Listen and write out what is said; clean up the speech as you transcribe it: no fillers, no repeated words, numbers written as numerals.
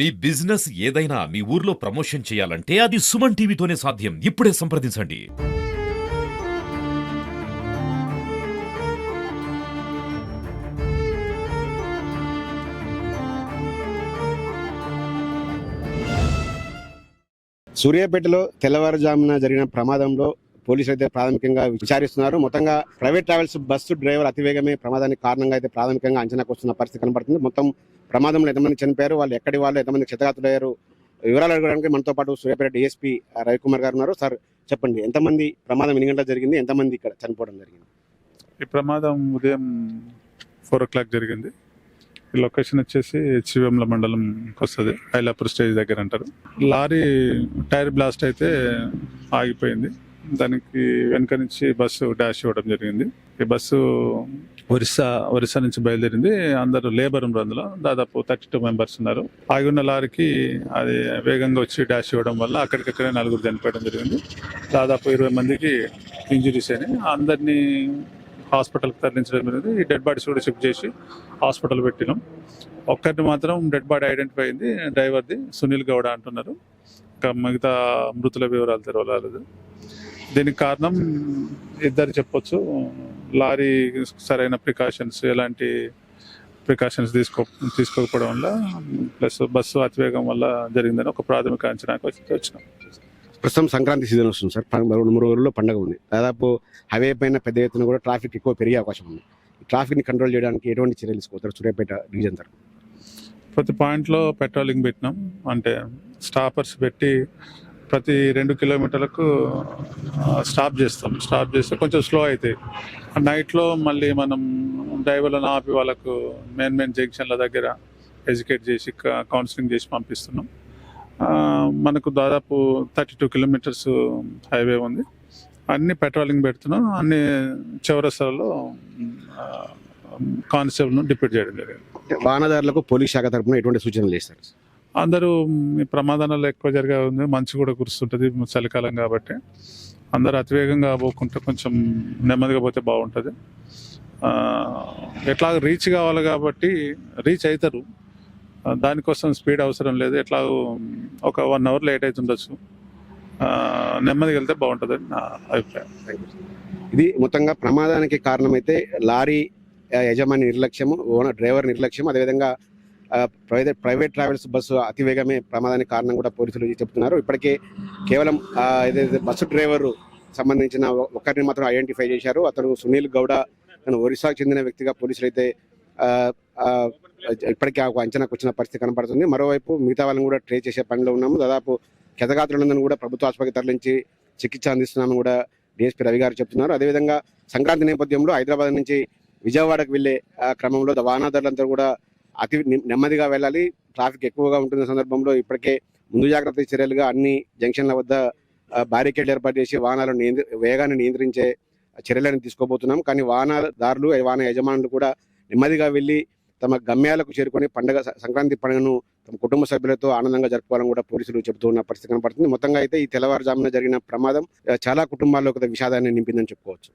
మీ business ఏదైనా మీ ఊర్లో promotion చేయాలంటే అది సుమన్ టీవీతోనే సాధ్యం. ఇప్పుడే సంప్రదించండి. సూర్యాపేటలో తెల్లవారుజామున జరిగిన ప్రమాదంలో పోలీసులు అయితే ప్రాథమికంగా విచారిస్తున్నారు. మొత్తంగా ప్రైవేట్ ట్రావెల్స్ బస్సు డ్రైవర్ అతివేగమే ప్రమాదానికి కారణంగా అయితే ప్రాథమికంగా అంచనాకు వస్తున్న పరిస్థితి కనబడుతుంది. మొత్తం ప్రమాదంలో ఎంతమంది చనిపోయారు, వాళ్ళు ఎక్కడి వాళ్ళు, ఎంతమంది క్షతగాతులయ్యారు, వివరాలు అడగడానికి మనతో పాటు సూర్యాపేట డిఎస్పీ రవికుమార్ గారు ఉన్నారు. సార్ చెప్పండి, ఎంతమంది ప్రమాదం ఎన్ని గంటలకు జరిగింది, ఎంతమంది ఇక్కడ చనిపోవడం జరిగింది? ఈ ప్రమాదం ఉదయం 4 o'clock జరిగింది. ఈ లొకేషన్ వచ్చేసి చివెంల మండలంకి వస్తుంది, ఐలాపూర్ స్టేజ్ దగ్గర అంటారు. లారీ టైర్ బ్లాస్ట్ అయితే ఆగిపోయింది. దానికి వెనక నుంచి బస్సు డాష్ ఇవ్వడం జరిగింది. ఈ బస్సు ఒరిస్సా నుంచి బయలుదేరింది. అందరూ లేబర్ ఉన్నారు, అందులో దాదాపు 32 మెంబర్స్ ఉన్నారు. ఆగి ఉన్న లారీకి అది వేగంగా వచ్చి డాష్ ఇవ్వడం వల్ల అక్కడికక్కడే 4 చనిపోవడం జరిగింది. దాదాపు 20 మందికి ఇంజురీస్ అయినాయి. అందరినీ హాస్పిటల్కి తరలించడం జరిగింది. ఈ డెడ్ బాడీస్ కూడా షిఫ్ట్ చేసి హాస్పిటల్ పెట్టినాం. ఒక్కరిని మాత్రం డెడ్ బాడీ ఐడెంటిఫై అయింది, డ్రైవర్ది సునీల్ గౌడ అంటున్నారు. ఇంకా మిగతా మృతుల వివరాలు తెలవలేదు. దీనికి కారణం ఇద్దరు చెప్పొచ్చు. లారీ సరైన ఎలాంటి ప్రికాషన్స్ తీసుకోకపోవడం వల్ల, ప్లస్ బస్సు అతివేగం వల్ల జరిగిందని ఒక ప్రాథమిక అంచనాకు వచ్చినాం. ప్రస్తుతం సంక్రాంతి సీజన్ వస్తుంది సార్, 2-3 రోజుల్లో పండుగ ఉంది. దాదాపు హైవే పైన పెద్ద ఎత్తున కూడా ట్రాఫిక్ ఎక్కువ పెరిగే అవకాశం ఉంది. ట్రాఫిక్ ని కంట్రోల్ చేయడానికి ఎటువంటి చర్యలు తీసుకోవచ్చు సూర్యాపేట డివిజన్ తరఫున? ప్రతి పాయింట్లో పెట్రోలింగ్ పెట్టినాం. అంటే స్టాపర్స్ పెట్టి ప్రతి 2 కిలోమీటర్లకు స్టాప్ చేస్తే కొంచెం స్లో అవుతాయి. నైట్లో మళ్ళీ మనం డ్రైవర్లను ఆపి వాళ్ళకు మెయిన్ జంక్షన్ల దగ్గర ఎడ్యుకేట్ చేసి కౌన్సిలింగ్ చేసి పంపిస్తున్నాం. మనకు దాదాపు 32 కిలోమీటర్స్ హైవే ఉంది. అన్ని పెట్రోలింగ్ పెడుతున్నాం. అన్ని చౌరస్తాలలో కానిస్టేబుల్ను డిప్యూట్ చేయడం జరిగింది. వాహనదారులకు పోలీస్ శాఖ తరఫున ఎటువంటి సూచనలు చేస్తారు? అందరూ ఈ ప్రమాదాలు ఎక్కువ జరిగే ఉంది, మంచు కూడా కురుస్తుంటుంది, చలికాలం కాబట్టి అందరూ అతివేగంగా పోకుంటే కొంచెం నెమ్మదిగా పోతే బాగుంటుంది. ఎట్లా రీచ్ కావాలి కాబట్టి రీచ్ అవుతారు, దానికోసం స్పీడ్ అవసరం లేదు. ఎట్లా ఒక 1 hour లేట్ అవుతుండొచ్చు, నెమ్మదిగా వెళ్తే బాగుంటుంది నా అభిప్రాయం. ఇది మొత్తంగా ప్రమాదానికి కారణమైతే లారీ యజమాని నిర్లక్ష్యము, ఓనర్ డ్రైవర్ నిర్లక్ష్యం, అదేవిధంగా ప్రైవేట్ ట్రావెల్స్ బస్సు అతివేగమే ప్రమాదానికి కారణం కూడా పోలీసులు చెప్తున్నారు. ఇప్పటికే కేవలం ఏదైతే బస్సు డ్రైవర్ సంబంధించిన ఒకరిని మాత్రం ఐడెంటిఫై చేశారు. అతను సునీల్ గౌడ, తను ఒరిస్సాకు చెందిన వ్యక్తిగా పోలీసులు అయితే ఇప్పటికే ఒక అంచనాకు వచ్చిన పరిస్థితి కనపడుతుంది. మరోవైపు మిగతా వాళ్ళని కూడా ట్రేస్ చేసే పనిలో ఉన్నాము. దాదాపు క్షతగాత్రులందరినీ కూడా ప్రభుత్వ ఆసుపత్రికి తరలించి చికిత్స అందిస్తున్నామని కూడా డిఎస్పీ రవి గారు చెప్తున్నారు. అదేవిధంగా సంక్రాంతి నేపథ్యంలో హైదరాబాద్ నుంచి విజయవాడకు వెళ్లే క్రమంలో వాహనదారులంతా కూడా అతి నెమ్మదిగా వెళ్ళాలి. ట్రాఫిక్ ఎక్కువగా ఉంటున్న సందర్భంలో ఇప్పటికే ముందు జాగ్రత్త చర్యలుగా అన్ని జంక్షన్ల వద్ద బ్యారికేడ్ ఏర్పాటు చేసి వాహనాలను వేగాన్ని నియంత్రించే చర్యలను తీసుకోబోతున్నాం. కానీ వాహనదారులు, వాహన యజమానులు కూడా నెమ్మదిగా వెళ్ళి తమ గమ్యాలకు చేరుకొని సంక్రాంతి పండుగను తమ కుటుంబ సభ్యులతో ఆనందంగా జరుపుకోవాలని కూడా పోలీసులు చెబుతూ ఉన్న పరిస్థితి కనపడుతుంది. మొత్తంగా అయితే ఈ తెల్లవారుజామున జరిగిన ప్రమాదం చాలా కుటుంబాల్లో ఒక విషాదాన్ని నింపిందని చెప్పుకోవచ్చు.